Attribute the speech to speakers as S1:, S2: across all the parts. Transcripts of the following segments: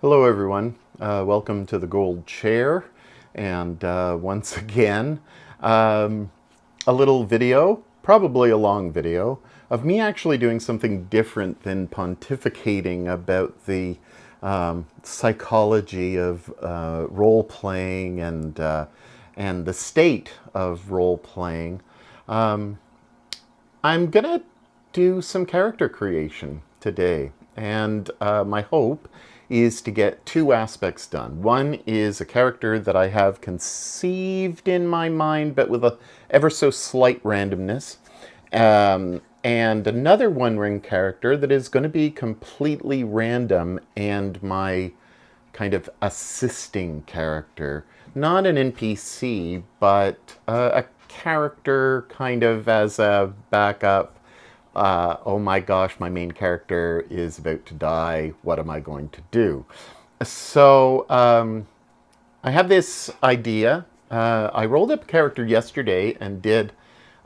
S1: Hello everyone, welcome to the Gold Chair, and once again, um, a little video, probably a long video, of me actually doing something different than pontificating about the psychology of role-playing and the state of role-playing. I'm gonna do some character creation today, and my hope is to get two aspects done. One is a character that I have conceived in my mind, but with a ever so slight randomness, and another One Ring character that is going to be completely random and my kind of assisting character. Not an NPC, but a character kind of as a backup. Oh my gosh, my main character is about to die. What am I going to do? So I have this idea. I rolled up a character yesterday and did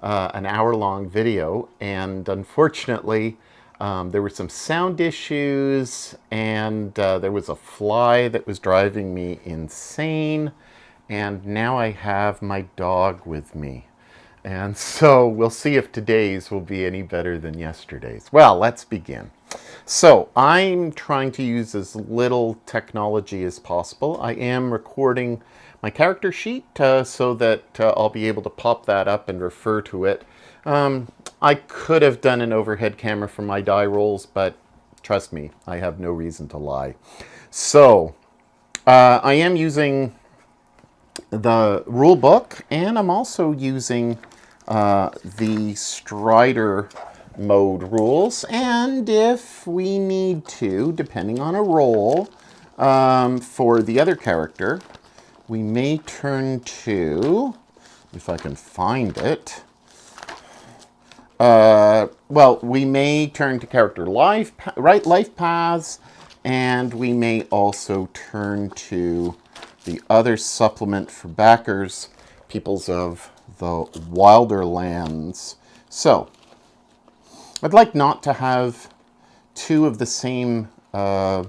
S1: an hour-long video, and unfortunately, there were some sound issues, and there was a fly that was driving me insane, and now I have my dog with me. And so we'll see if today's will be any better than yesterday's. Well, let's begin. So I'm trying to use as little technology as possible. I am recording my character sheet so that I'll be able to pop that up and refer to it. I could have done an overhead camera for my die rolls, but trust me, I have no reason to lie. So I am using the rule book, and I'm also using the Strider mode rules, and if we need to, depending on a roll, for the other character, we may turn to, if I can find it, well, we may turn to character life paths, and we may also turn to the other supplement for backers, peoples of the Wilder Lands. So, I'd like not to have two of the same. I'd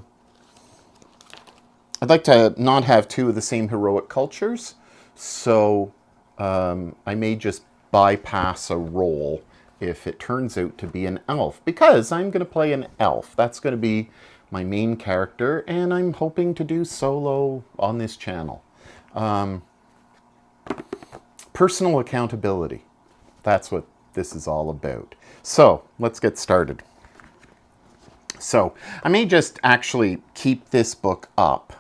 S1: like to not have two of the same heroic cultures, so I may just bypass a roll if it turns out to be an elf, because I'm going to play an elf. That's going to be my main character, and I'm hoping to do solo on this channel. Personal accountability. That's what this is all about. So let's get started. So I may just actually keep this book up,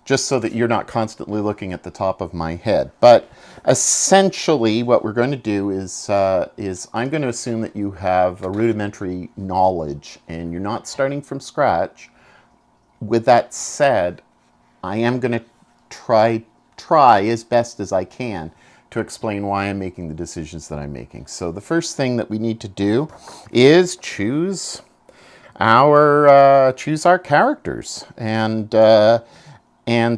S1: just so that you're not constantly looking at the top of my head. But essentially what we're going to do is I'm going to assume that you have a rudimentary knowledge and you're not starting from scratch. With that said, I am going to try as best as I can to explain why I'm making the decisions that I'm making. So the first thing that we need to do is choose our characters, and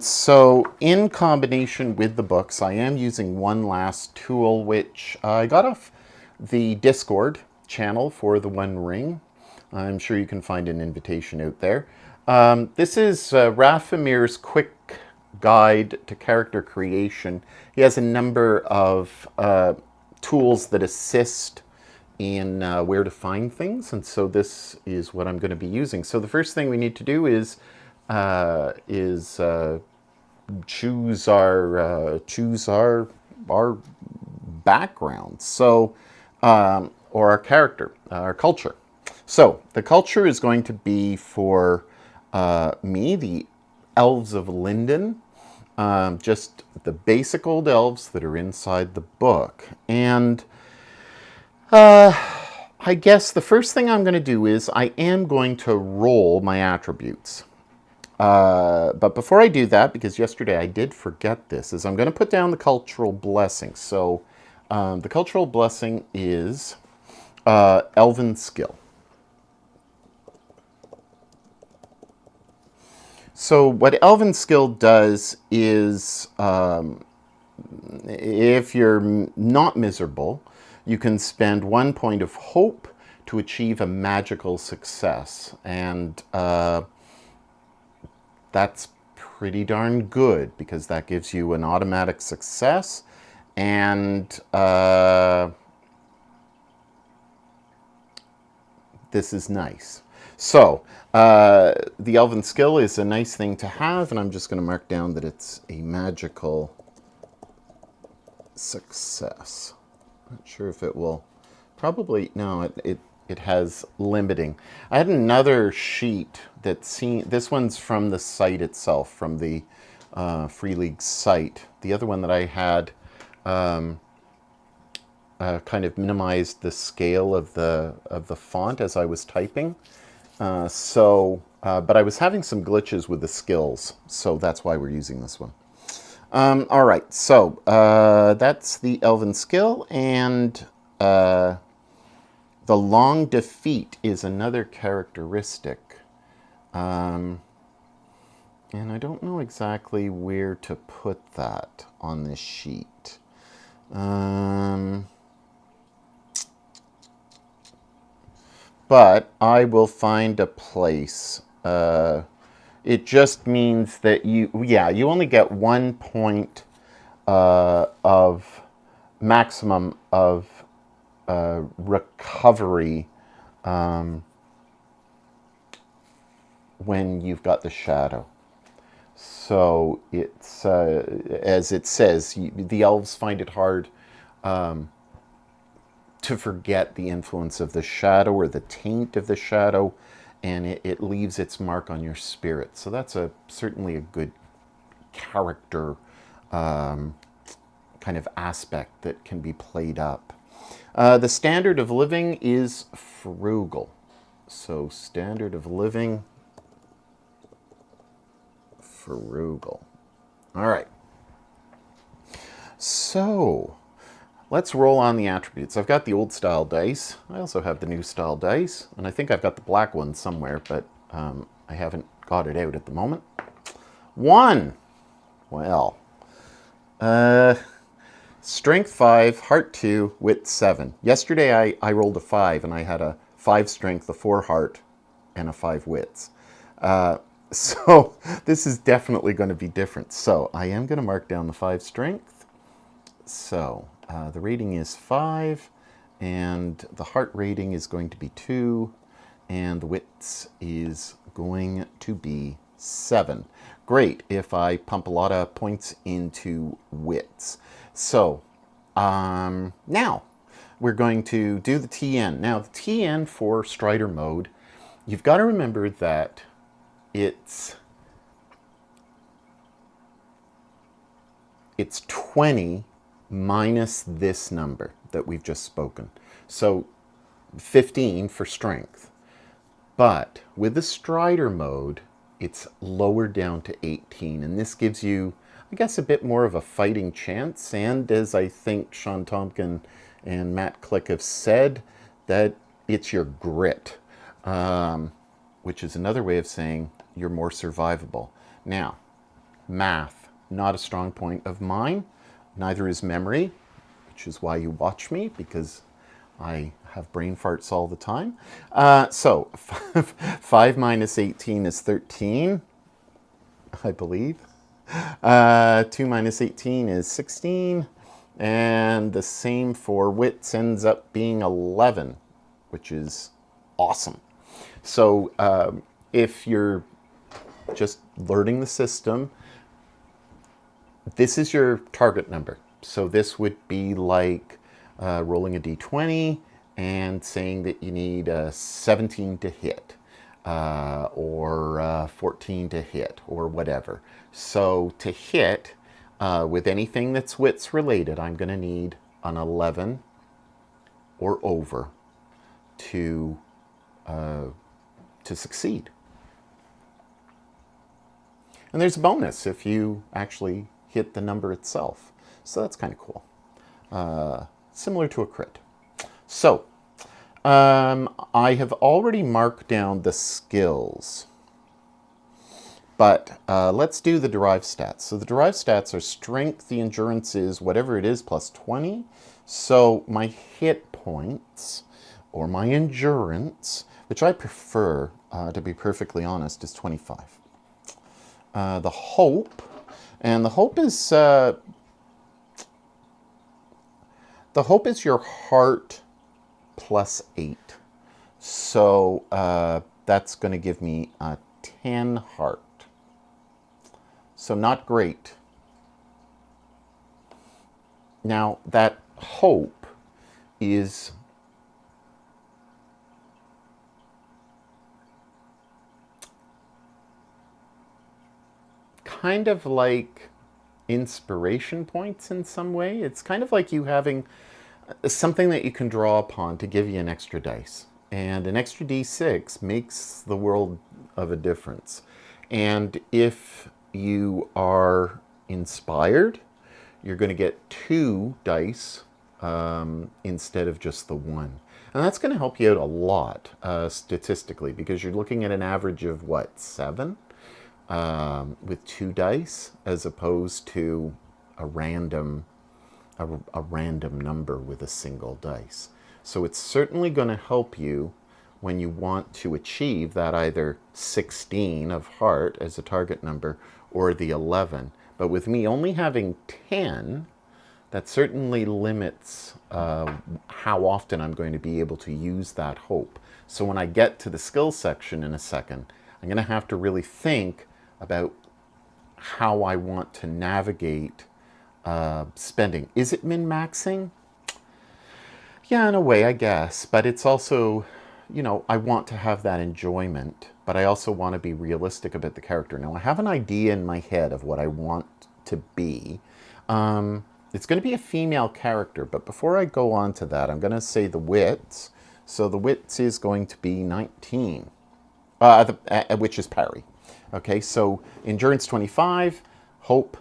S1: so in combination with the books, I am using one last tool which I got off the Discord channel for the One Ring. I'm sure you can find an invitation out there. This is Rathamir's quick guide to character creation. He has a number of tools that assist in where to find things, and so this is what I'm going to be using. So the first thing we need to do is choose our background. So or our character, our culture. So the culture is going to be for me, the Elves of Linden, just the basic old elves that are inside the book. And I guess the first thing I'm going to do is I am going to roll my attributes. But before I do that, because yesterday I did forget this, is I'm going to put down the cultural blessing. So the cultural blessing is Elven Skill. So what Elven Skill does is, if you're not miserable, you can spend 1 point of hope to achieve a magical success. And that's pretty darn good because that gives you an automatic success, and this is nice. So the Elven skill is a nice thing to have, and I'm just going to mark down that it's a magical success. Not sure if it will. Probably no. It has limiting. I had another sheet that this one's from the site itself, from the Free League site. The other one that I had kind of minimized the scale of the font as I was typing. But I was having some glitches with the skills, so that's why we're using this one. All right, so that's the Elven skill, and the long defeat is another characteristic. And I don't know exactly where to put that on this sheet. But I will find a place. It just means that you only get 1 point of maximum of recovery when you've got the shadow. So it's, as it says, the elves find it hard to forget the influence of the shadow or the taint of the shadow, and it leaves its mark on your spirit. So that's certainly a good character kind of aspect that can be played up. The standard of living is frugal. So standard of living, frugal. All right. So let's roll on the attributes. I've got the old style dice. I also have the new style dice, and I think I've got the black one somewhere, but I haven't got it out at the moment. 1. Well, strength 5, heart 2, wit 7. Yesterday I rolled a 5, and I had a 5 strength, a 4 heart, and a 5 wits. So this is definitely going to be different. So I am going to mark down the 5 strength. So the rating is 5, and the heart rating is going to be 2, and the wits is going to be 7. Great if I pump a lot of points into wits. So now we're going to do the TN. Now the TN for Strider mode, you've got to remember that it's 20 minus this number that we've just spoken. So 15 for strength. But with the Strider mode, it's lowered down to 18. And this gives you, I guess, a bit more of a fighting chance. And as I think Sean Tompkin and Matt Click have said, that it's your grit, which is another way of saying you're more survivable. Now, math, not a strong point of mine. Neither is memory, which is why you watch me, because I have brain farts all the time. So 5 minus 18 is 13, I believe. 2 minus 18 is 16. And the same for wits ends up being 11, which is awesome. So if you're just learning the system, this is your target number. So this would be like rolling a d20 and saying that you need 17 to hit, or 14 to hit, or whatever. So to hit with anything that's wits related, I'm going to need an 11 or over to succeed. And there's a bonus if you actually hit the number itself. So that's kind of cool. Similar to a crit. So I have already marked down the skills. But let's do the derived stats. So the derived stats are strength, the endurance is whatever it is, plus 20. So my hit points, or my endurance, which I prefer, to be perfectly honest, is 25. the hope, and the hope is your heart plus 8. So that's going to give me a 10 heart. So not great. Now that hope is kind of like inspiration points in some way. It's kind of like you having something that you can draw upon to give you an extra dice. And an extra d6 makes the world of a difference. And if you are inspired, you're going to get 2 dice instead of just the 1. And that's going to help you out a lot statistically, because you're looking at an average of what, 7 with 2 dice, as opposed to a random number with a single dice. So it's certainly going to help you when you want to achieve that either 16 of heart as a target number or the 11. But with me only having 10, that certainly limits how often I'm going to be able to use that hope. So when I get to the skills section in a second, I'm going to have to really think about how I want to navigate spending. Is it min-maxing? Yeah, in a way, I guess. But it's also, I want to have that enjoyment, but I also want to be realistic about the character. Now, I have an idea in my head of what I want to be. It's going to be a female character, but before I go on to that, I'm going to say the wits. So the wits is going to be 19, which is parry. Okay, so endurance 25, hope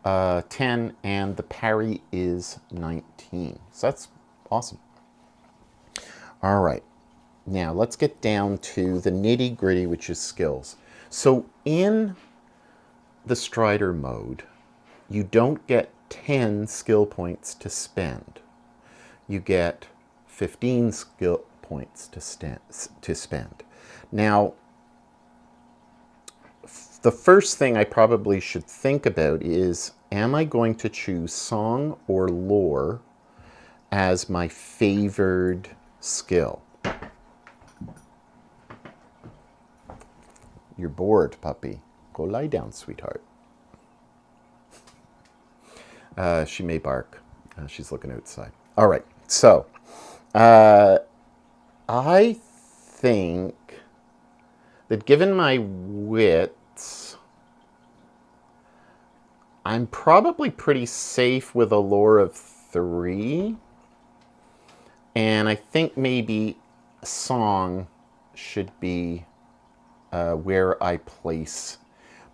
S1: 10, and the parry is 19. So that's awesome. All right, now let's get down to the nitty gritty, which is skills. So in the Strider mode, you don't get 10 skill points to spend. You get 15 skill points to spend. Now, the first thing I probably should think about is, am I going to choose song or lore as my favored skill? You're bored, puppy. Go lie down, sweetheart. She may bark. She's looking outside. All right, so I think that given my wits, I'm probably pretty safe with a lore of 3. And I think maybe song should be where I place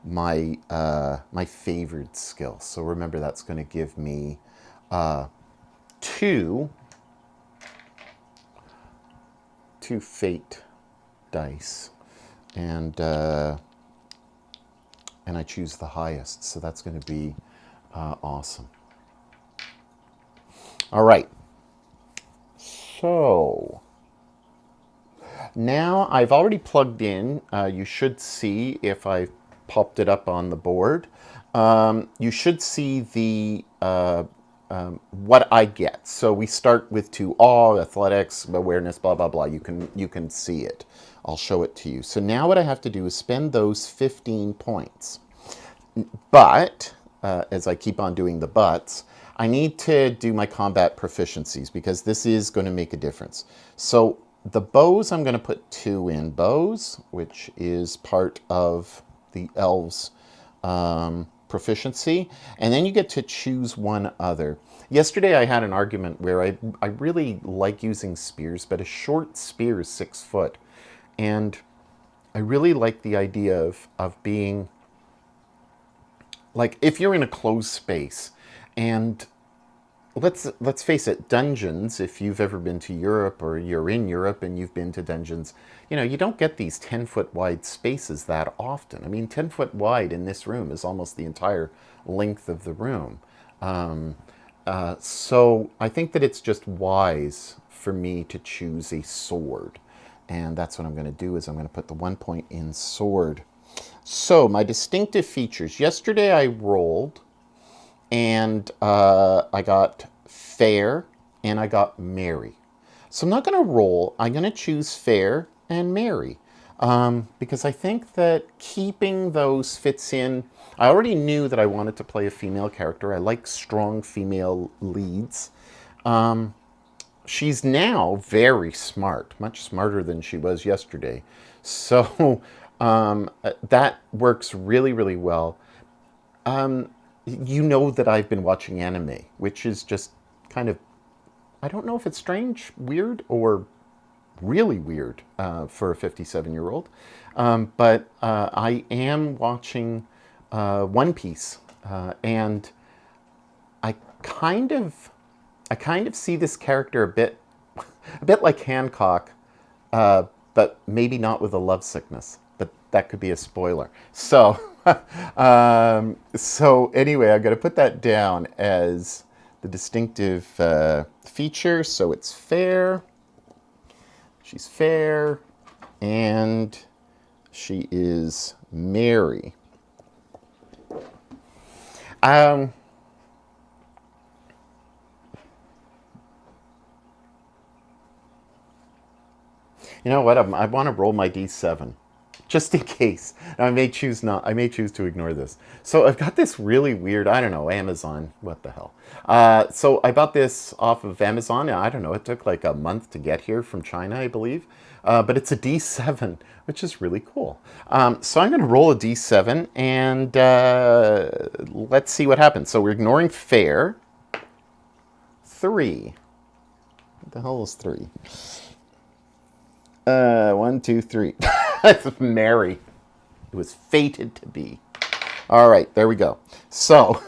S1: my my favored skill. So remember, that's going to give me 2 fate dice, and I choose the highest. So that's going to be awesome. All right. So now I've already plugged in. You should see, if I've popped it up on the board, you should see the what I get. So we start with 2 athletics, awareness, blah, blah, blah. You can see it. I'll show it to you. So now what I have to do is spend those 15 points. But, as I keep on doing the buts, I need to do my combat proficiencies, because this is going to make a difference. So the bows, I'm going to put 2 in. Bows, which is part of the elves' proficiency. And then you get to choose one other. Yesterday I had an argument where I really like using spears, but a short spear is 6 foot. And I really like the idea of being, like, if you're in a closed space, and let's face it, dungeons, if you've ever been to Europe or you're in Europe and you've been to dungeons, you don't get these 10-foot wide spaces that often. I mean, 10 foot wide in this room is almost the entire length of the room. So I think that it's just wise for me to choose a sword. And that's what I'm going to do, is I'm going to put the 1 point in sword. So my distinctive features. Yesterday I rolled and I got fair and I got merry. So I'm not going to roll. I'm going to choose fair and merry because I think that keeping those fits in. I already knew that I wanted to play a female character. I like strong female leads. She's now very smart, much smarter than she was yesterday. So that works really, really well. You know that I've been watching anime, which is just kind of, I don't know if it's strange, weird, or really weird for a 57-year-old. But I am watching One Piece, and I kind of, I kind of see this character a bit like Hancock, but maybe not with a love sickness. But that could be a spoiler. So, so anyway, I'm going to put that down as the distinctive feature. So it's fair. She's fair, and she is merry. You know what? I want to roll my d7, just in case. Now, I may choose not. I may choose to ignore this. So I've got this really weird. I don't know. Amazon. What the hell? So I bought this off of Amazon. I don't know. It took like a month to get here from China, I believe. But it's a d7, which is really cool. So I'm going to roll a d7 and let's see what happens. So we're ignoring fair. 3. What the hell is 3? 1, 2, 3. That's merry. It was fated to be. All right, there we go. So,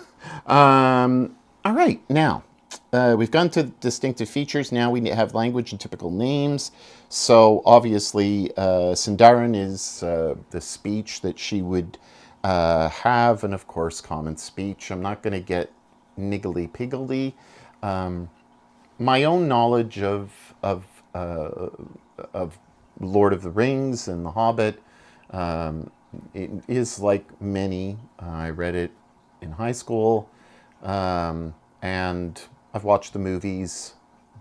S1: all right, now we've gone to distinctive features. Now we have language and typical names. So obviously, Sindarin is the speech that she would have, and of course, common speech. I'm not going to get niggly-piggledy. My own knowledge of Lord of the Rings and The Hobbit it is like many. I read it in high school, and I've watched the movies,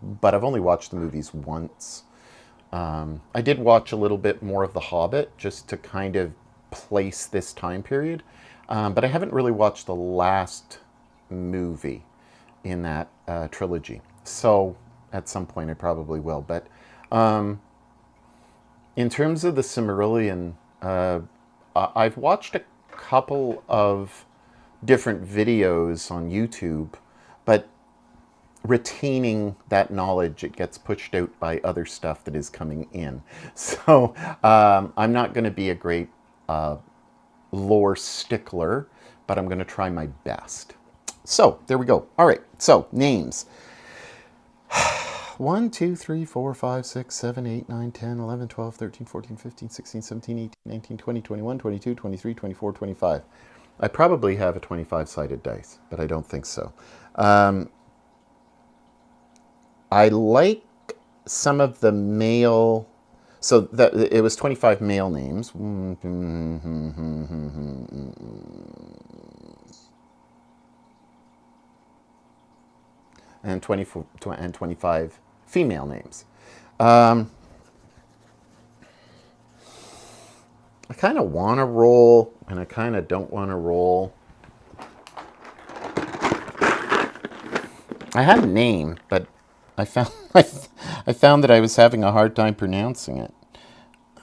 S1: but I've only watched the movies once. I did watch a little bit more of The Hobbit just to kind of place this time period, but I haven't really watched the last movie in that trilogy. So at some point I probably will. But in terms of the Silmarillion, I've watched a couple of different videos on YouTube, but retaining that knowledge, it gets pushed out by other stuff that is coming in. So I'm not going to be a great lore stickler, but I'm going to try my best. So there we go. All right, so names. 1, 2, 3, 4, 5, 6, 7, 8, 9, 10, 11, 12, 13, 14, 15, 16, 17, 18, 19, 20, 21, 22, 23, 24, 25. I probably have a 25-sided dice, but I don't think so. I like some of the male, so that it was 25 male names. And 25 female names. I kind of want to roll, and I kind of don't want to roll. I had a name, but I found I found that I was having a hard time pronouncing it.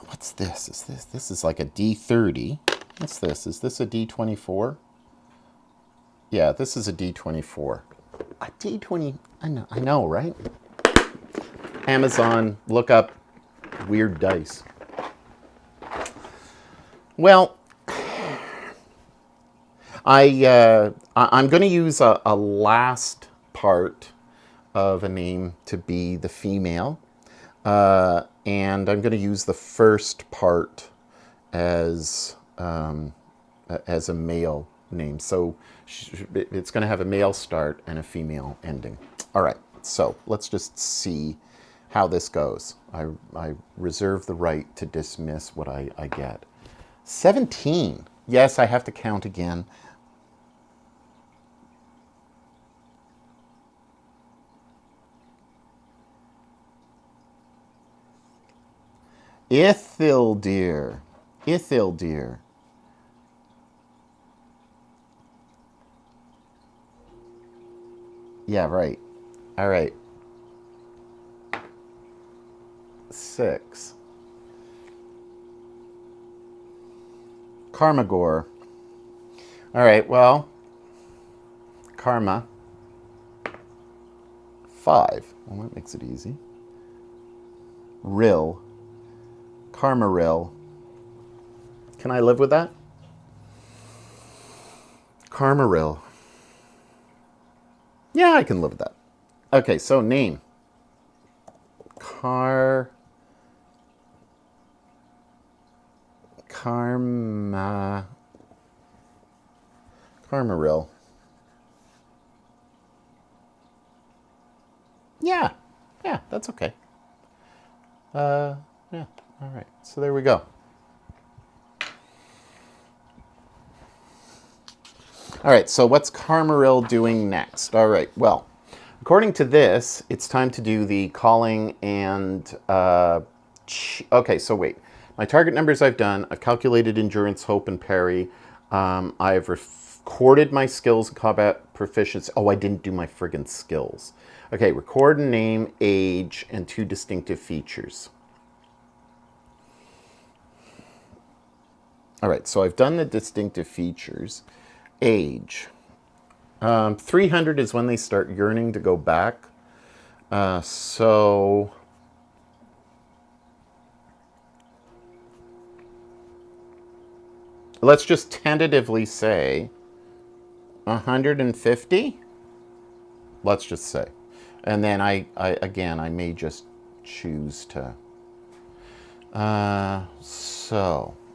S1: What's this? This is like a D30? What's this? Is this a D24? Yeah, this is a D24. A D20. I know, right? Amazon, look up weird dice. Well, I'm going to use a last part of a name to be the female, and I'm going to use the first part as a male name. So it's going to have a male start and a female ending. All right, so let's just see how this goes. I reserve the right to dismiss what I get. 17. Yes, I have to count again. Ithildir. Ithildir. Yeah, right. All right. 6. Karmagor. All right, well, Karma. 5. Well, that makes it easy. Rill. Karmaril. Can I live with that? Karmaril. Yeah, I can live with that. Okay, so name. Karmaril. Yeah, yeah, that's okay. Yeah, all right. So there we go. All right, so what's Karmaril doing next? All right, well, according to this, it's time to do the calling and... okay, so wait. My target numbers I've done. I've calculated endurance, hope, and parry. I've recorded my skills and combat proficiency. Oh, I didn't do my friggin' skills. Okay, record name, age, and 2 distinctive features. All right, so I've done the distinctive features. Age. 300 is when they start yearning to go back. So let's just tentatively say 150. Let's just say. And then I may just choose to. All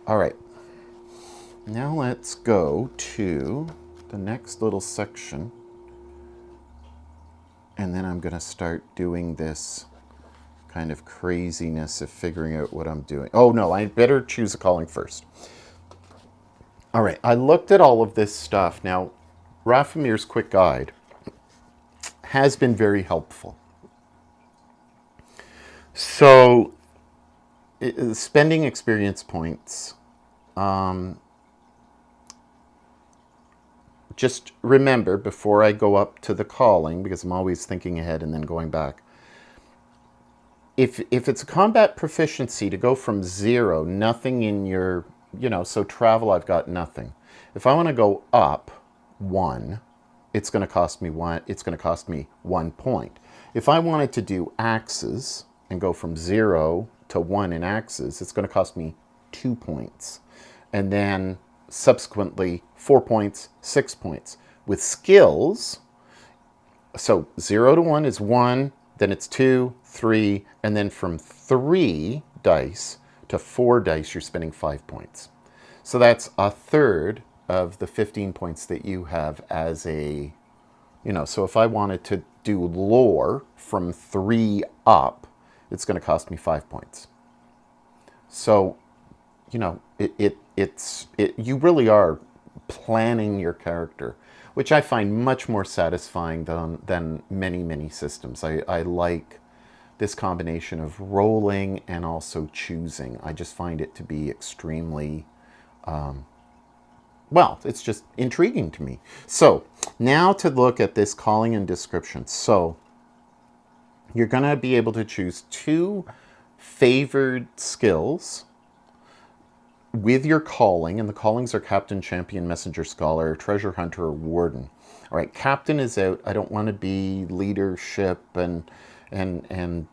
S1: right. Now let's go to the next little section. And then I'm going to start doing this kind of craziness of figuring out what I'm doing. Oh, no, I better choose a calling first. All right, I looked at all of this stuff. Now, Rafamir's quick guide has been very helpful. So, spending experience points. Just remember, before I go up to the calling, because I'm always thinking ahead and then going back, if it's a combat proficiency, to go from 0, nothing in your, so travel, I've got nothing. If I want to go up 1, it's going to cost me 1. It's going to cost me 1 point. If I wanted to do axes and go from 0 to 1 in axes, it's going to cost me 2 points. And then subsequently 4 points, 6 points. With skills, so 0 to 1 is 1, then it's 2, 3, and then from 3 dice to 4 dice, you're spending 5 points. So that's a third of the 15 points that you have as a, so if I wanted to do lore from 3 up, it's going to cost me 5 points. So, you really are planning your character, which I find much more satisfying than many, many systems. I like this combination of rolling and also choosing. I just find it to be extremely, it's just intriguing to me. So now to look at this calling and description. So you're going to be able to choose 2 favored skills with your calling, and the callings are Captain, Champion, Messenger, Scholar, Treasure Hunter, or Warden. All right, Captain is out. I don't want to be leadership and in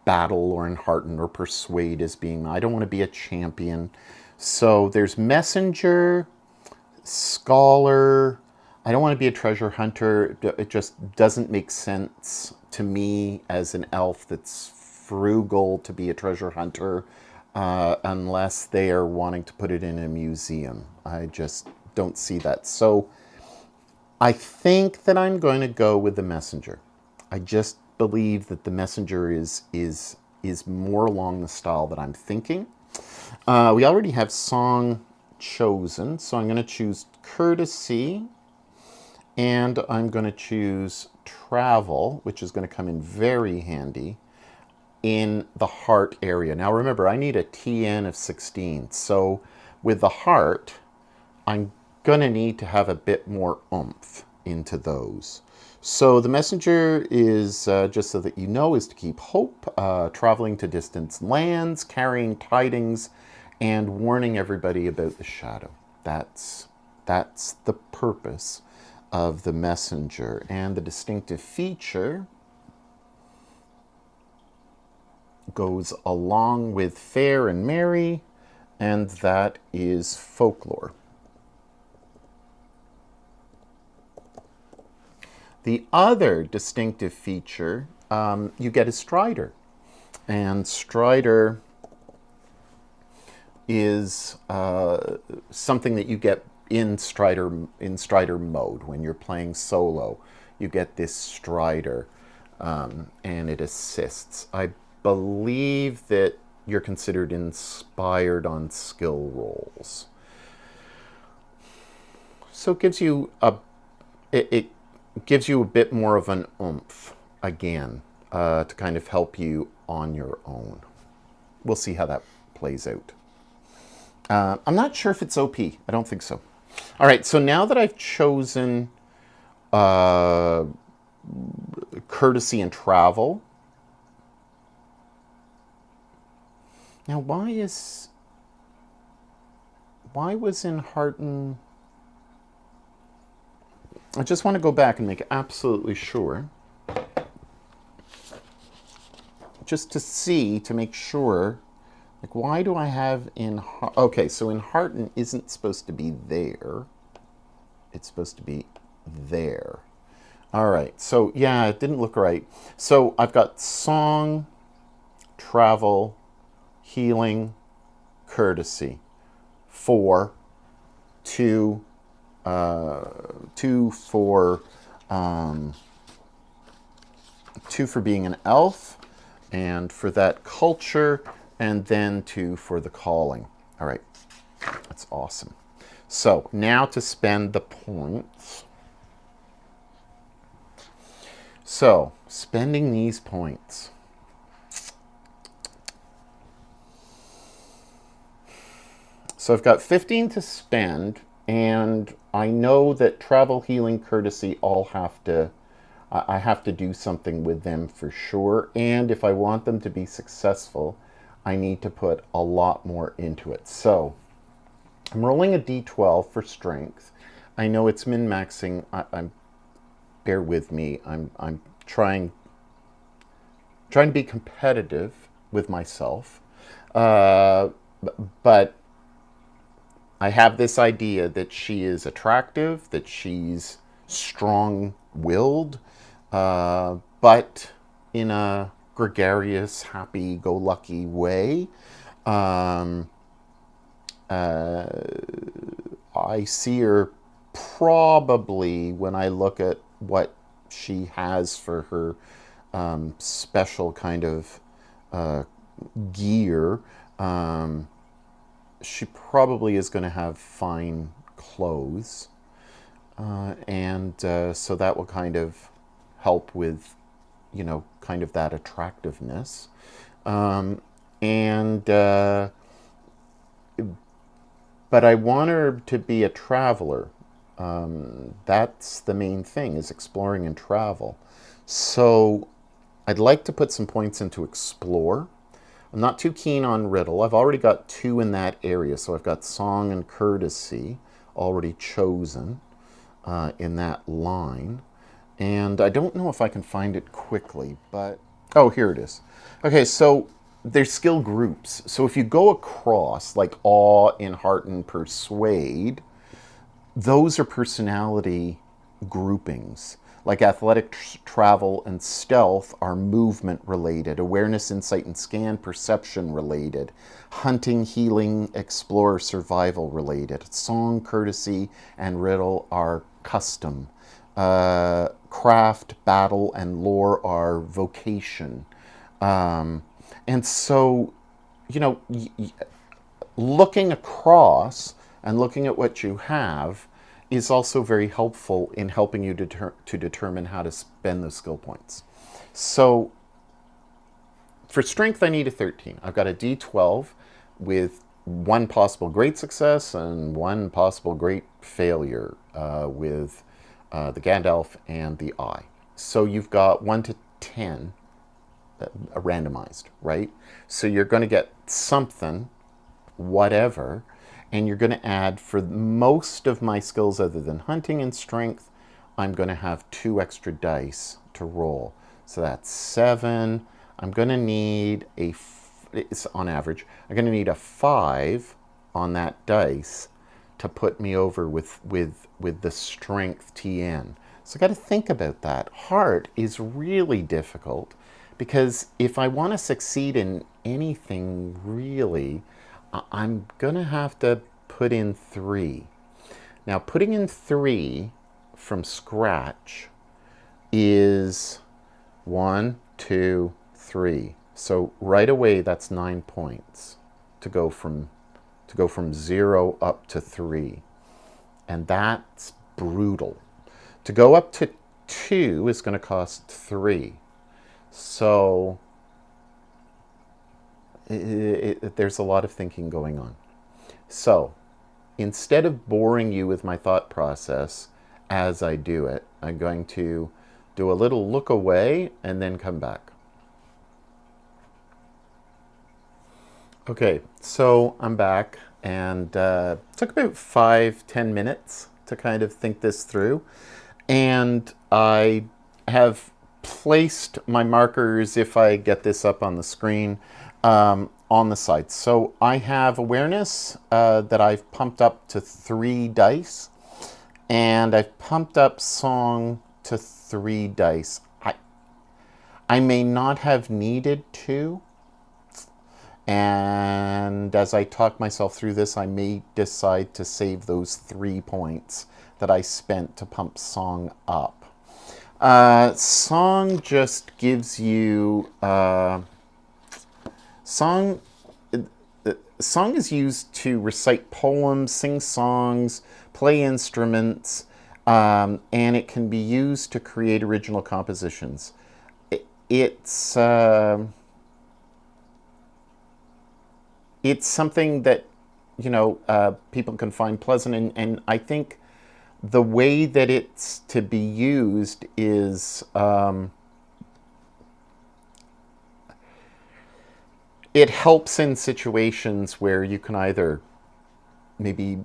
S1: battle or in hearten or persuade as being. I don't want to be a champion. So there's Messenger, Scholar. I don't want to be a treasure hunter. It just doesn't make sense to me as an elf that's frugal to be a treasure hunter. Unless they are wanting to put it in a museum. I just don't see that. So I think that I'm going to go with the Messenger. I just believe that the Messenger is more along the style that I'm thinking. We already have song chosen, so I'm going to choose courtesy, and I'm going to choose travel, which is going to come in very handy in the heart area. Now remember, I need a TN of 16, so with the heart, I'm going to need to have a bit more oomph into those. So the messenger is, just so that you know, is to keep hope, traveling to distant lands, carrying tidings, and warning everybody about the shadow. That's the purpose of the messenger. And the distinctive feature goes along with fair and merry, and that is folklore. The other distinctive feature you get is Strider. And Strider is something that you get in Strider mode. When you're playing solo, you get this Strider, and it assists. I believe that you're considered inspired on skill rolls. So it gives you it gives you a bit more of an oomph again, to kind of help you on your own. We'll see how that plays out. I'm not sure if it's OP. I don't think so. All right, so now that I've chosen courtesy and travel, now why was in Hearten? I just want to go back and make absolutely sure, just to make sure, like, why do I have in, okay, so in Hearten isn't supposed to be there. It's supposed to be there. All right, so yeah, it didn't look right. So I've got song, travel, healing, courtesy, 4, 2, 2 for 2 for being an elf, and for that culture, and then 2 for the calling. All right, that's awesome. So now to spend the points. So spending these points. So I've got 15 to spend, and I know that travel, healing, courtesy all have to, I have to do something with them for sure. And if I want them to be successful, I need to put a lot more into it. So I'm rolling a d12 for strength. I know it's min-maxing. I'm bear with me. I'm trying to be competitive with myself, but I have this idea that she is attractive, that she's strong-willed, but in a gregarious, happy-go-lucky way. I see her probably, when I look at what she has for her special kind of gear, she probably is going to have fine clothes, and so that will kind of help with, kind of that attractiveness, and but I want her to be a traveler. That's the main thing, is exploring and travel. So I'd like to put some points into explore. I'm not too keen on riddle. I've already got 2 in that area, so I've got song and courtesy already chosen in that line. And I don't know if I can find it quickly, but... oh, here it is. Okay, so there's skill groups. So if you go across, like awe, heart, and persuade, those are personality groupings. Like athletic, travel, and stealth are movement related. Awareness, insight, and scan, perception related. Hunting, healing, explore, survival related. Song, courtesy, and riddle are custom. Craft, battle, and lore are vocation. And so, looking across and looking at what you have is also very helpful in helping you to determine how to spend those skill points. So for strength, I need a 13. I've got a D12 with one possible great success and one possible great failure with the Gandalf and the Eye. So you've got 1 to 10 randomized, right? So you're going to get something, whatever, and you're going to add, for most of my skills other than hunting and strength, I'm going to have 2 extra dice to roll. So that's 7. I'm going to need it's on average, I'm going to need a 5 on that dice to put me over with the strength TN. So I got to think about that. Heart is really difficult because if I want to succeed in anything really, I'm going to have to put in 3. Now, putting in 3 from scratch is 1, 2, 3. So right away, that's 9 points to go from 0 up to 3. And that's brutal. To go up to 2 is going to cost 3. So there's a lot of thinking going on. So instead of boring you with my thought process as I do it, I'm going to do a little look away and then come back. Okay, so I'm back, and took about 5-10 minutes to kind of think this through. And I have placed my markers, if I get this up on the screen, on the side. So I have awareness that I've pumped up to 3 dice, and I've pumped up song to 3 dice. I may not have needed to, and as I talk myself through this, I may decide to save those 3 points that I spent to pump song up. Song just gives you song. Song is used to recite poems, sing songs, play instruments, and it can be used to create original compositions. It's something that people can find pleasant, and I think the way that it's to be used is it helps in situations where you can either maybe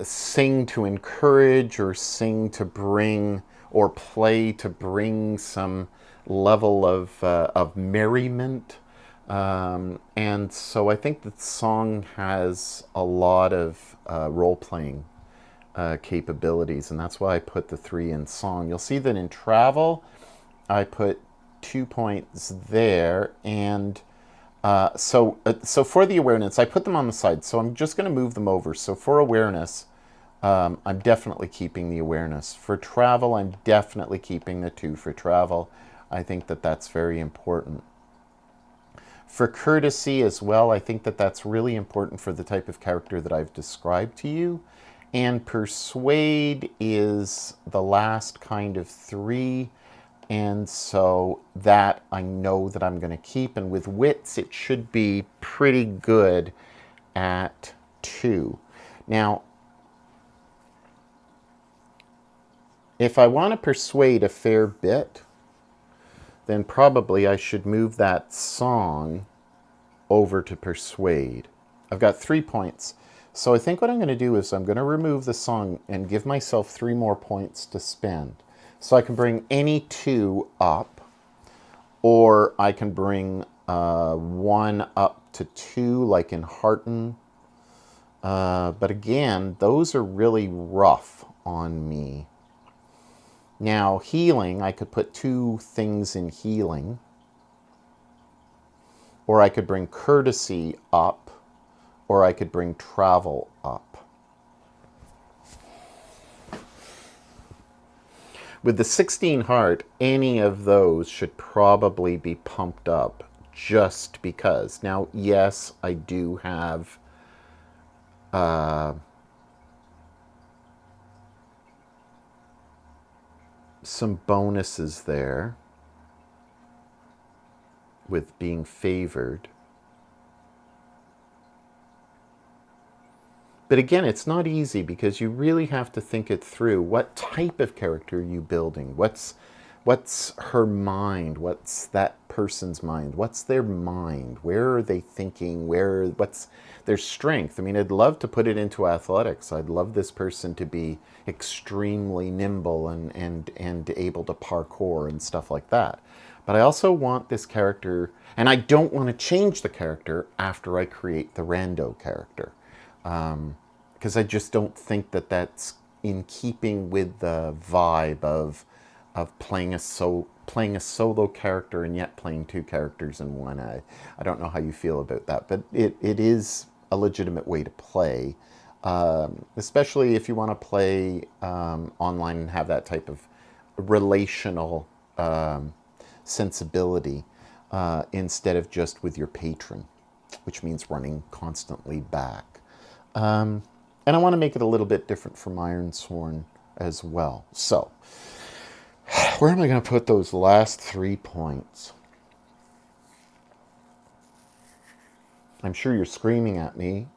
S1: sing to encourage, or sing to bring, or play to bring some level of merriment. And so I think that song has a lot of role-playing capabilities, and that's why I put the 3 in song. You'll see that in travel, I put 2 points there, and so for the awareness, I put them on the side, so I'm just going to move them over. So for awareness, I'm definitely keeping the awareness. For travel, I'm definitely keeping the 2 for travel. I think that that's very important. For courtesy as well, I think that that's really important for the type of character that I've described to you. And persuade is the last kind of 3. And so that I know that I'm going to keep. And with wits, it should be pretty good at 2. Now, if I want to persuade a fair bit, then probably I should move that song over to persuade. I've got 3 points. So I think what I'm going to do is I'm going to remove the song and give myself 3 more points to spend. So I can bring any 2 up, or I can bring 1 up to 2, like in Hearten. But again, those are really rough on me. Now, healing, I could put 2 things in healing. Or I could bring courtesy up, or I could bring travel up. With the 16 heart, any of those should probably be pumped up just because. Now, yes, I do have some bonuses there with being favored. But again, it's not easy because you really have to think it through. What type of character are you building? What's her mind? What's that person's mind? What's their mind? Where are they thinking? What's their strength? I mean, I'd love to put it into athletics. I'd love this person to be extremely nimble and able to parkour and stuff like that. But I also want this character, and I don't want to change the character after I create the rando character. Because I just don't think that that's in keeping with the vibe of playing a solo character and yet playing two characters in one. I don't know how you feel about that, but it is a legitimate way to play, especially if you want to play online and have that type of relational sensibility instead of just with your patron, which means running constantly back. And I want to make it a little bit different from Ironsworn as well. So, where am I going to put those last 3 points? I'm sure you're screaming at me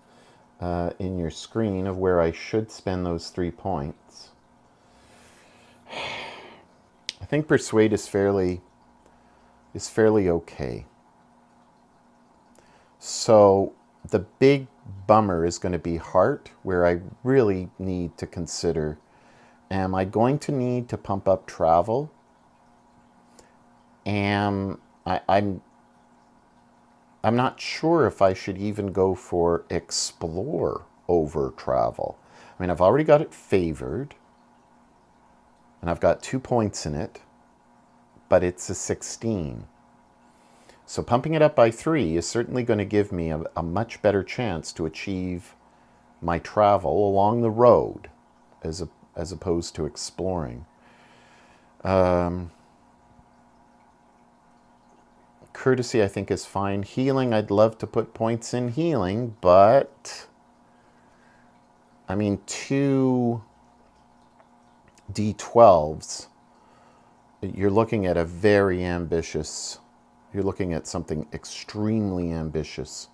S1: in your screen of where I should spend those 3 points. I think Persuade is fairly okay. So the big bummer is going to be Heart, where I really need to consider, am I going to need to pump up travel? I'm not sure if I should even go for Explore over travel. I mean, I've already got it favored, and I've got 2 points in it, but it's a 16. So pumping it up by 3 is certainly going to give me a much better chance to achieve my travel along the road as opposed to exploring. Courtesy, I think, is fine. Healing, I'd love to put points in healing, but I mean, 2 D12s, you're looking at a very ambitious, you're looking at something extremely ambitious.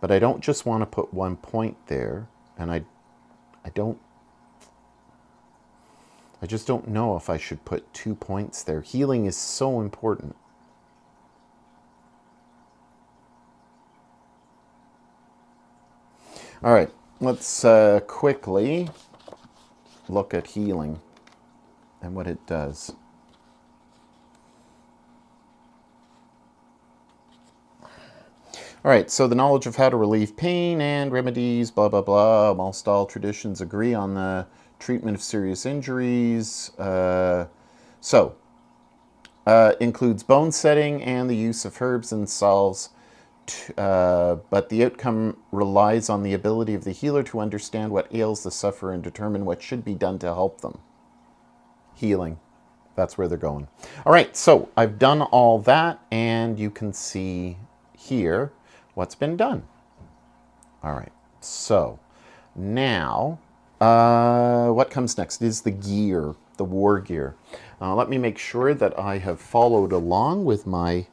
S1: But I don't just want to put 1 point there, and I just don't know if I should put 2 points there. Healing is so important. All right, let's quickly look at healing and what it does. All right, so the knowledge of how to relieve pain and remedies, blah, blah, blah. Whilst all traditions agree on the treatment of serious injuries. Includes bone setting and the use of herbs and salves. But the outcome relies on the ability of the healer to understand what ails the sufferer and determine what should be done to help them. Healing. That's where they're going. All right, so I've done all that, and you can see here what's been done. All right, so now what comes next is the gear, the war gear. Let me make sure that I have followed along with my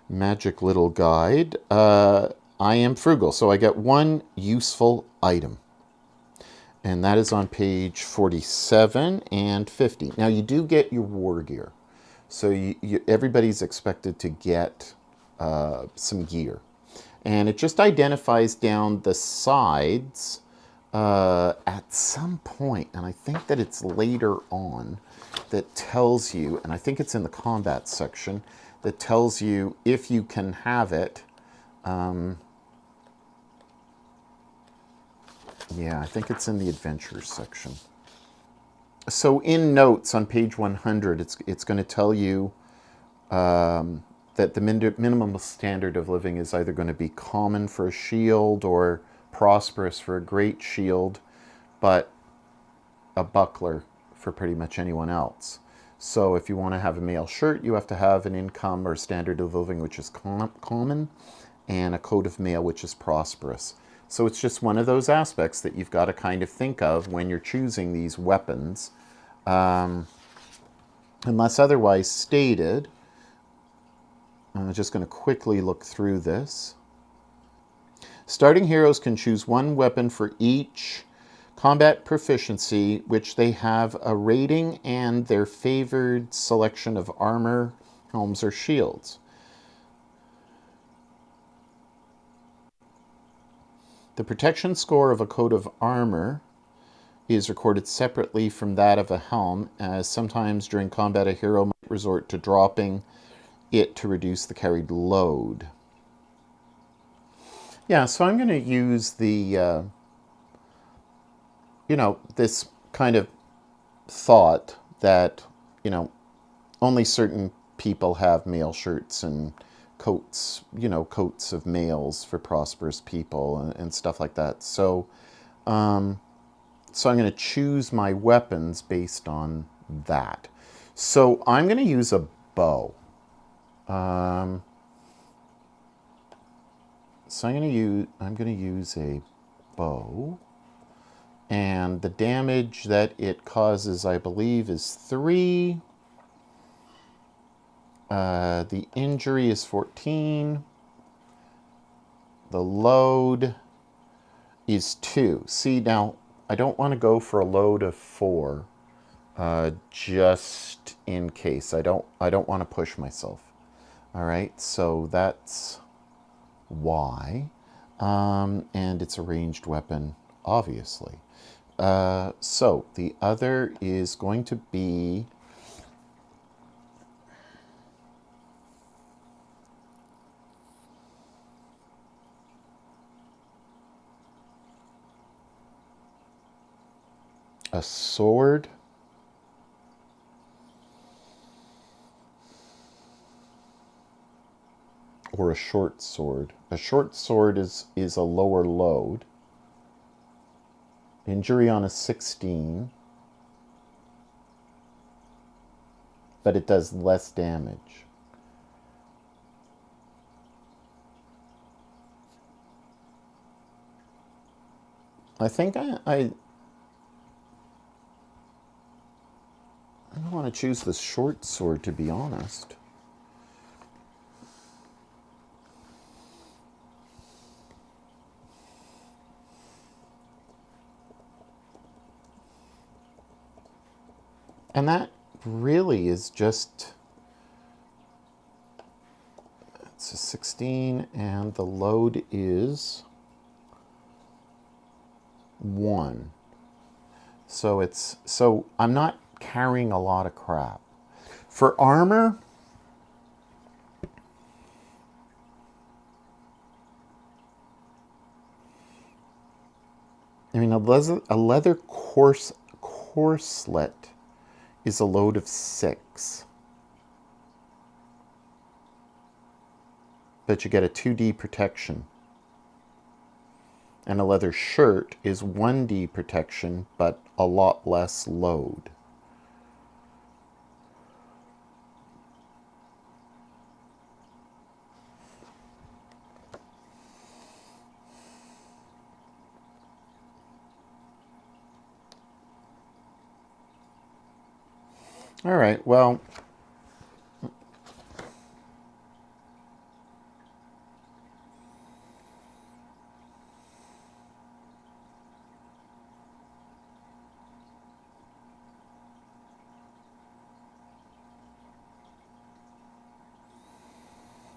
S1: magic little guide. I am frugal, so I get 1 useful item. And that is on page 47 and 50. Now, you do get your war gear. So everybody's expected to get some gear. And it just identifies down the sides at some point, and I think that it's later on, that tells you, and I think it's in the combat section, that tells you if you can have it. Yeah, I think it's in the adventures section. So in notes on page 100, it's going to tell you that the minimum standard of living is either going to be common for a shield or prosperous for a great shield, but a buckler for pretty much anyone else. So if you want to have a mail shirt, you have to have an income or standard of living which is common, and a coat of mail which is prosperous. So it's just one of those aspects that you've got to kind of think of when you're choosing these weapons. Unless otherwise stated, I'm just going to quickly look through this. Starting heroes can choose one weapon for each combat proficiency, which they have a rating and their favored selection of armor, helms, or shields. The protection score of a coat of armor is recorded separately from that of a helm, as sometimes during combat a hero might resort to dropping it to reduce the carried load. Yeah, so I'm going to use the, this kind of thought that, only certain people have mail shirts and coats, coats of mails for prosperous people and stuff like that. So, so I'm going to choose my weapons based on that. So I'm going to use a bow. So I'm going to use a bow, and the damage that it causes, I believe, is 3. The injury is 14. The load is 2. See, now I don't want to go for a load of 4, just in case. I don't want to push myself. All right, so that's why. And it's a ranged weapon, obviously. So the other is going to be a sword. Or a short sword. A short sword is a lower load. Injury on a 16, but it does less damage. I think I don't want to choose the short sword, to be honest. And that really is just, it's a 16, and the load is 1. So I'm not carrying a lot of crap. For armor, I mean, a leather corselet is a load of 6. But you get a 2D protection. And a leather shirt is 1D protection, but a lot less load. All right, well,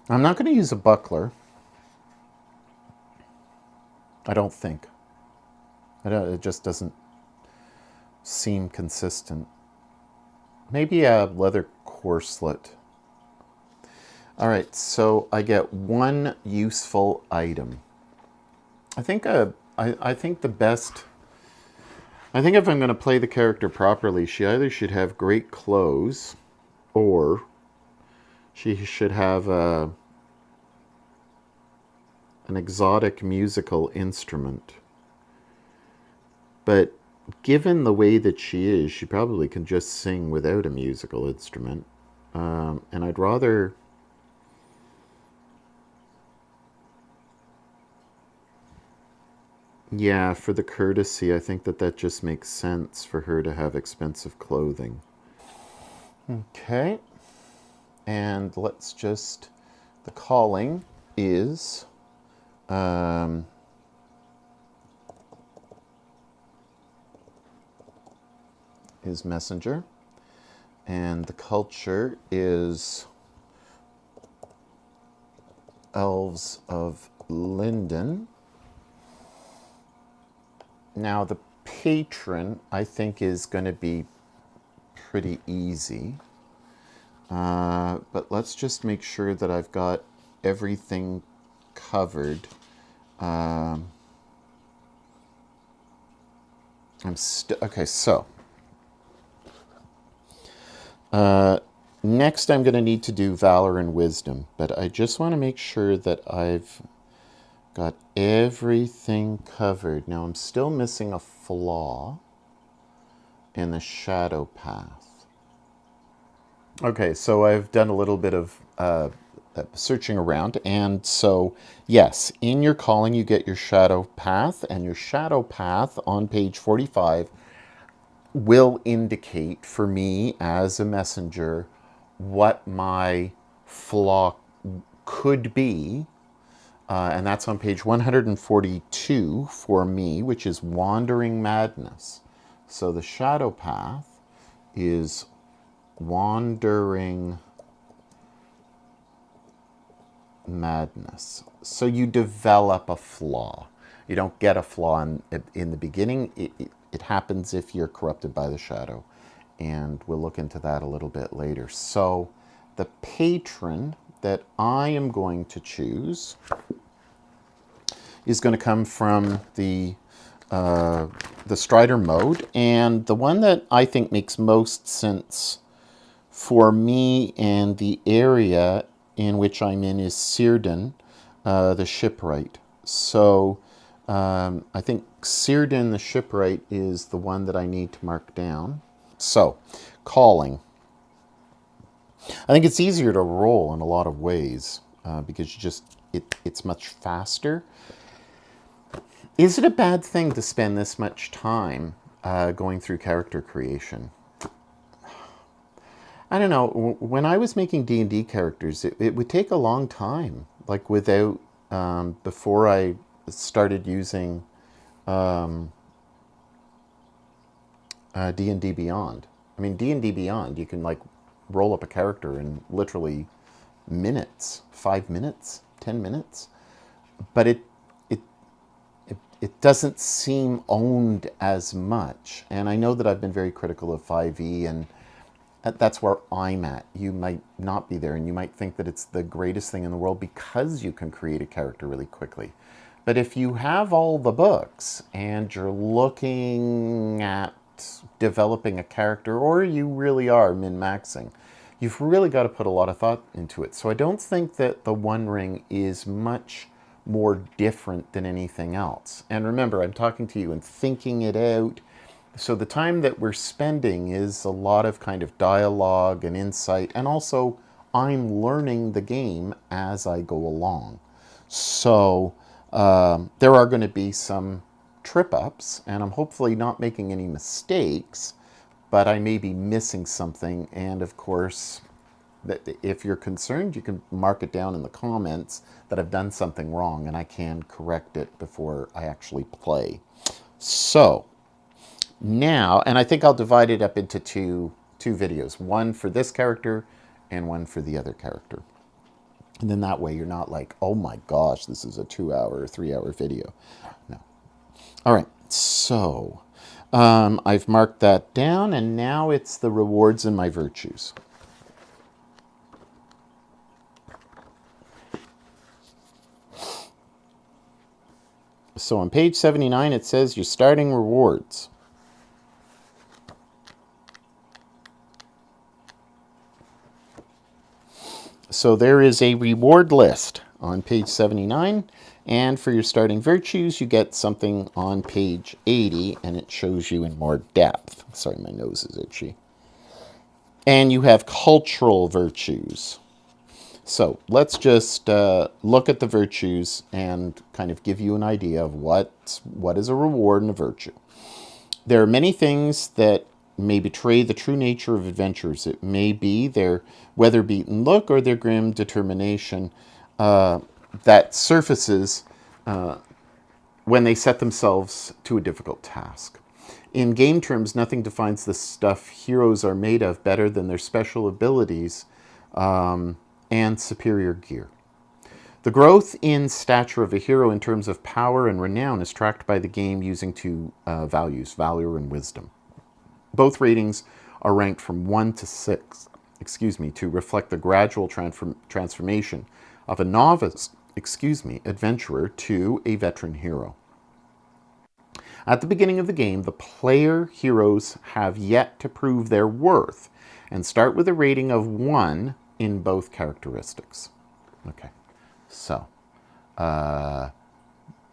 S1: I'm not going to use a buckler. I don't think. It just doesn't seem consistent. Maybe a leather corselet. All right, so I get 1 useful item. I think I think the best. I think if I'm going to play the character properly, she either should have great clothes, or she should have an exotic musical instrument. But given the way that she is, she probably can just sing without a musical instrument. And I'd rather... Yeah, for the courtesy, I think that that just makes sense for her to have expensive clothing. Okay. And let's just... The calling is... is messenger. And the culture is Elves of Linden. Now the patron, I think, is going to be pretty easy. But let's just make sure that I've got everything covered. Okay, so next I'm going to need to do valor and wisdom, but I just want to make sure that I've got everything covered. Now I'm still missing a flaw in the shadow path. Okay, so I've done a little bit of searching around, and so yes, in your calling you get your shadow path, and your shadow path on page 45 will indicate for me as a messenger what my flaw could be. And that's on page 142 for me, which is wandering madness. So the shadow path is wandering madness. So you develop a flaw. You don't get a flaw in the beginning. It happens if you're corrupted by the shadow. And we'll look into that a little bit later. So the patron that I am going to choose is going to come from the Strider mode. And the one that I think makes most sense for me and the area in which I'm in is Círdan, the shipwright. So I think Círdan the shipwright is the one that I need to mark down. So, calling. I think it's easier to roll in a lot of ways because it's much faster. Is it a bad thing to spend this much time going through character creation? I don't know. When I was making D&D characters, it would take a long time. Like without, before I started using D&D Beyond. I mean, D&D Beyond, you can like roll up a character in literally minutes, 5 minutes, 10 minutes. But it doesn't seem owned as much. And I know that I've been very critical of 5e, and that's where I'm at. You might not be there, and you might think that it's the greatest thing in the world because you can create a character really quickly. But if you have all the books and you're looking at developing a character, or you really are min-maxing, you've really got to put a lot of thought into it. So I don't think that the One Ring is much more different than anything else. And remember, I'm talking to you and thinking it out. So the time that we're spending is a lot of kind of dialogue and insight, and also I'm learning the game as I go along. So there are going to be some trip-ups, and I'm hopefully not making any mistakes, but I may be missing something. And of course, if you're concerned, you can mark it down in the comments that I've done something wrong, and I can correct it before I actually play. So now, and I think I'll divide it up into two videos, one for this character and one for the other character. And then that way you're not like, oh my gosh, this is a 2-hour or 3-hour video. No. All right, so I've marked that down, and now it's the rewards and my virtues. So on page 79, it says your starting rewards. So there is a reward list on page 79, And for your starting virtues, you get something on page 80, and it shows you in more depth. Sorry, my nose is itchy. And you have cultural virtues. So let's just look at the virtues and kind of give you an idea of what is a reward and a virtue. There are many things that may betray the true nature of adventurers. It may be their weather-beaten look or their grim determination that surfaces when they set themselves to a difficult task. In game terms, nothing defines the stuff heroes are made of better than their special abilities and superior gear. The growth in stature of a hero in terms of power and renown is tracked by the game using two values, valor and wisdom. Both ratings are ranked from 1 to 6, to reflect the gradual transformation of a novice, adventurer to a veteran hero. At the beginning of the game, the player heroes have yet to prove their worth and start with a rating of 1 in both characteristics. Okay, so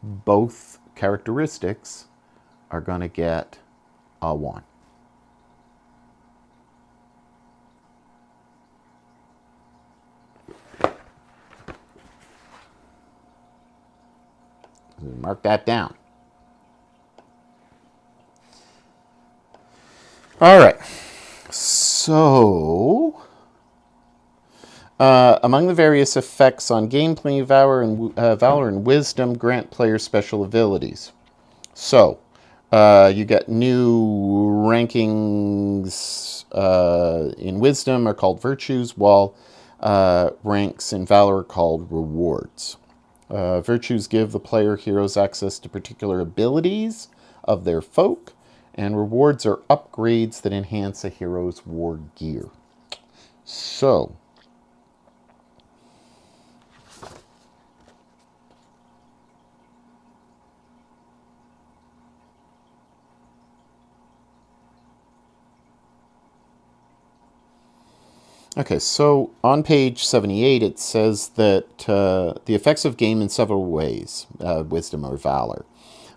S1: both characteristics are going to get a 1. Mark that down. All right. So, among the various effects on gameplay, valor and wisdom grant players special abilities. So, you get new rankings in wisdom are called virtues, while ranks in valor are called rewards. Virtues give the player heroes access to particular abilities of their folk, and rewards are upgrades that enhance a hero's war gear. So, okay, so on page 78 it says that the effects of game in several ways, wisdom or valor.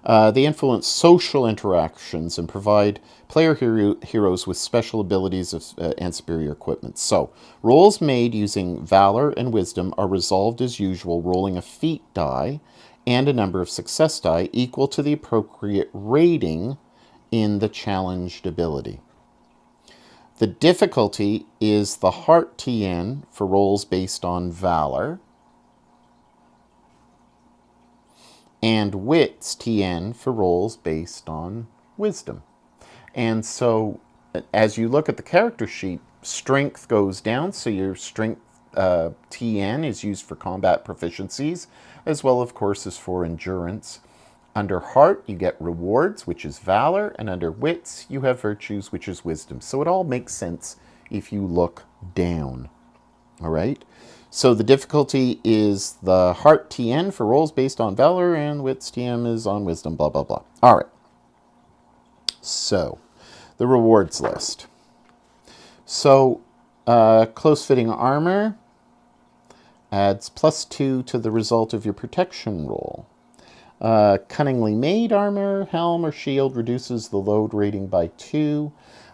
S1: They influence social interactions and provide player heroes with special abilities and superior equipment. So, rolls made using valor and wisdom are resolved as usual, rolling a feat die and a number of success die equal to the appropriate rating in the challenged ability. The difficulty is the heart TN for rolls based on valor, and wits TN for rolls based on wisdom. And so as you look at the character sheet, strength goes down, so your strength TN is used for combat proficiencies, as well, of course, as for endurance. Under heart, you get rewards, which is valor, and under wits, you have virtues, which is wisdom. So it all makes sense if you look down. All right? So the difficulty is the heart TN for rolls based on valor, and wits TN is on wisdom, blah, blah, blah. All right. So, the rewards list. So, close-fitting armor adds +2 to the result of your protection roll. Cunningly made armor, helm, or shield reduces the load rating by 2.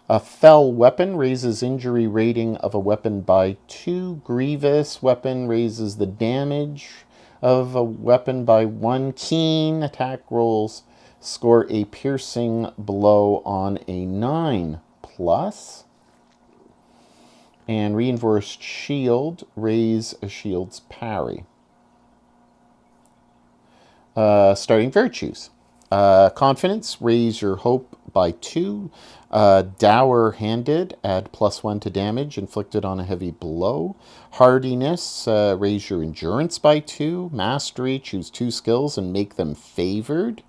S1: A fell weapon raises injury rating of a weapon by 2. Grievous weapon raises the damage of a weapon by 1. Keen attack rolls score a piercing blow on a 9+. And reinforced shield raise a shield's parry. Starting virtues. Confidence, raise your hope by 2. Dour-handed, add +1 to damage inflicted on a heavy blow. Hardiness, raise your endurance by 2. Mastery, choose 2 skills and make them favored.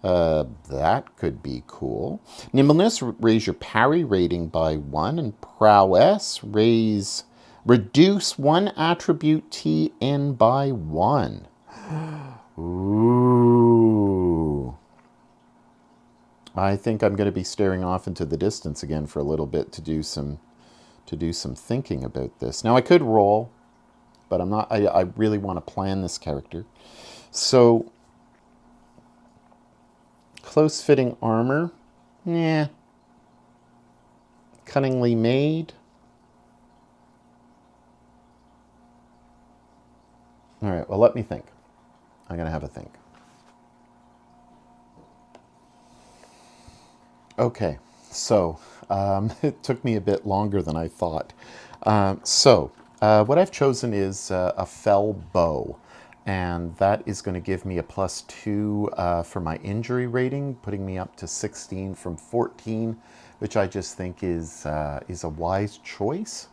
S1: That could be cool. Nimbleness, raise your parry rating by 1. And prowess, reduce 1 attribute TN by 1. Ooh. I think I'm going to be staring off into the distance again for a little bit to do some thinking about this. Now I could roll, but I'm not. I really want to plan this character. So, close-fitting armor, yeah. Cunningly made. All right, well, let me think. I'm going to have a think. Okay, so it took me a bit longer than I thought. What I've chosen is a fell bow, and that is going to give me a +2 for my injury rating, putting me up to 16 from 14, which I just think is a wise choice.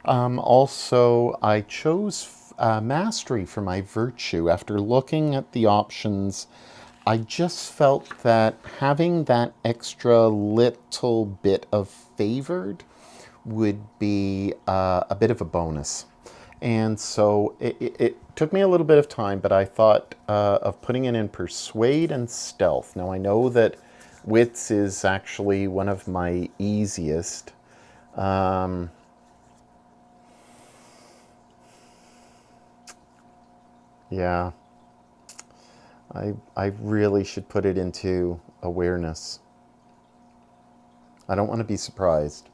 S1: Also, I chose mastery for my virtue. After looking at the options, I just felt that having that extra little bit of favored would be a bit of a bonus. And so it took me a little bit of time, but I thought of putting it in persuade and stealth. Now I know that wits is actually one of my easiest. Yeah, I really should put it into awareness. I don't want to be surprised.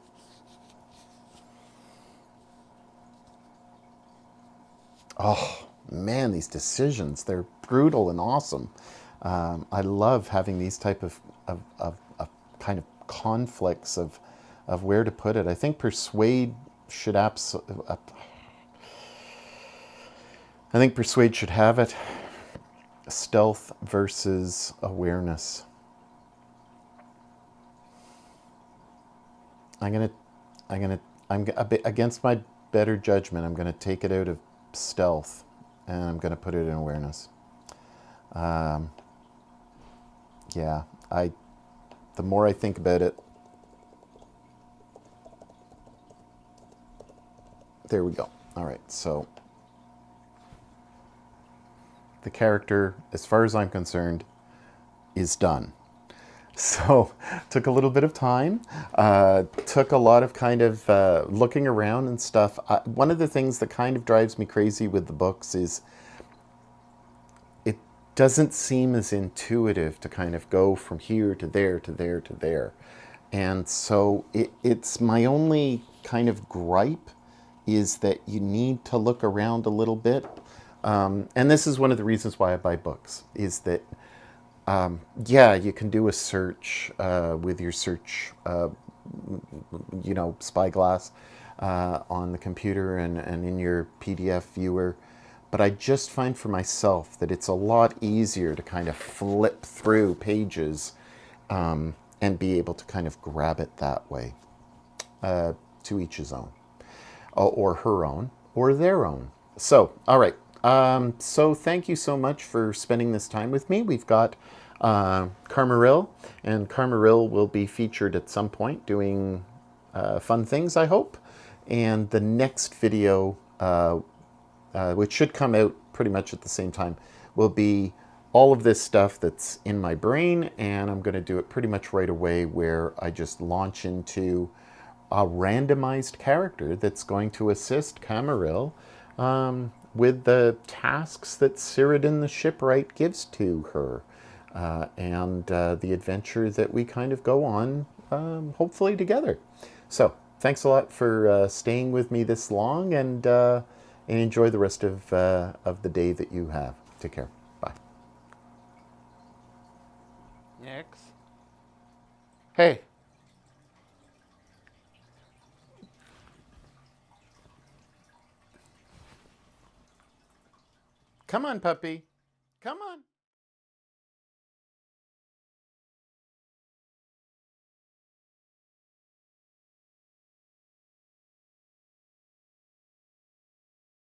S1: Oh, man, these decisions, they're brutal and awesome. I love having these type of kind of conflicts of where to put it. I think persuade should I think persuade should have it. Stealth versus awareness. I'm gonna, I'm a bit against my better judgment. I'm gonna take it out of stealth, and I'm gonna put it in awareness. Yeah, the more I think about it, there we go. All right, so the character, as far as I'm concerned, is done. So took a little bit of time, took a lot of kind of looking around and stuff. One of the things that kind of drives me crazy with the books is it doesn't seem as intuitive to kind of go from here to there to there to there. And so it's my only kind of gripe is that you need to look around a little bit. And this is one of the reasons why I buy books, is that yeah, you can do a search with your search, spyglass on the computer and in your PDF viewer. But I just find for myself that it's a lot easier to kind of flip through pages and be able to kind of grab it that way. To each his own, or her own, or their own. So, all right. So thank you so much for spending this time with me. We've got Carmaril, and Carmaril will be featured at some point doing fun things, I hope. And the next video, which should come out pretty much at the same time, will be all of this stuff that's in my brain, and I'm going to do it pretty much right away, where I just launch into a randomized character that's going to assist Camaril with the tasks that Cyrodiil the Shipwright gives to her, and the adventure that we kind of go on, hopefully together. So thanks a lot for staying with me this long, and enjoy the rest of the day that you have. Take care. Bye. Next. Hey, come on, puppy. Come on.